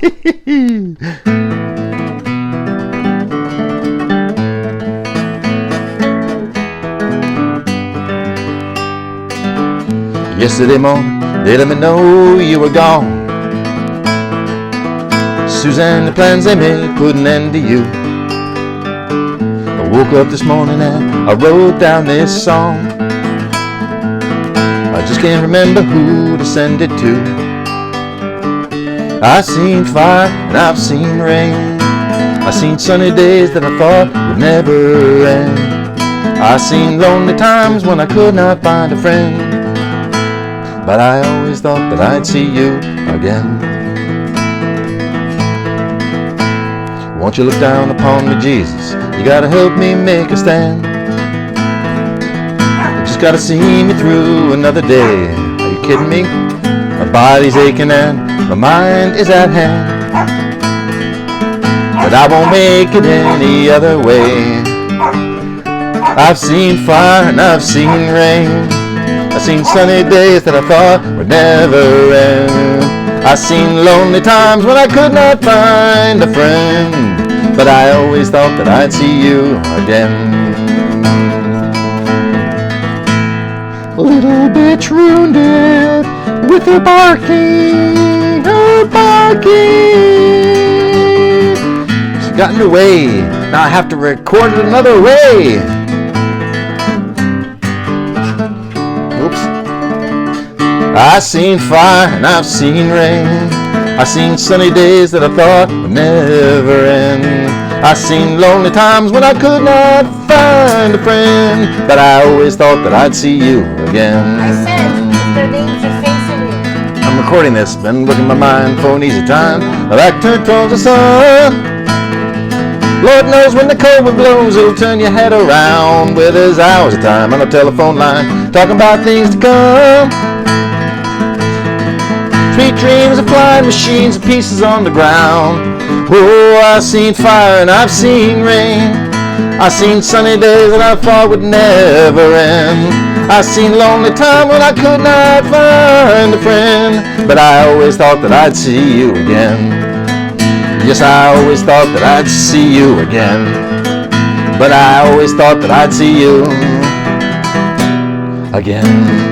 Yesterday morning, they let me know you were gone. Suzanne, the plans they made put an end to you. I woke up this morning and I wrote down this song. I just can't remember who to send it to. I've seen fire and I've seen rain. I've seen sunny days that I thought would never end. I've seen lonely times when I could not find a friend. But I always thought that I'd see you again. Won't you look down upon me, Jesus? You gotta help me make a stand. You just gotta see me through another day. Are you kidding me? My body's aching and my mind is at hand. But I won't make it any other way. I've seen fire and I've seen rain. I've seen sunny days that I thought would never end. I've seen lonely times when I could not find a friend. But I always thought that I'd see you again. Little bitch ruined it with her barking, She's got in the way, now I have to record it another way. Oops. I've seen fire and I've seen rain. I've seen sunny days that I thought would never end. I've seen lonely times when I could not find a friend. But I always thought that I'd see you again. I said, if their names are facing me. I'm recording this, been looking at my mind for an easy time. My back turned towards the sun. Lord knows when the cold wind blows, it'll turn your head around. Where there's hours of time on a telephone line, talking about things to come. Sweet dreams of flying machines and pieces on the ground. Oh, I've seen fire and I've seen rain. I've seen sunny days that I thought would never end. I've seen lonely times when I could not find a friend. But I always thought that I'd see you again. Yes, I always thought that I'd see you again. But I always thought that I'd see you again.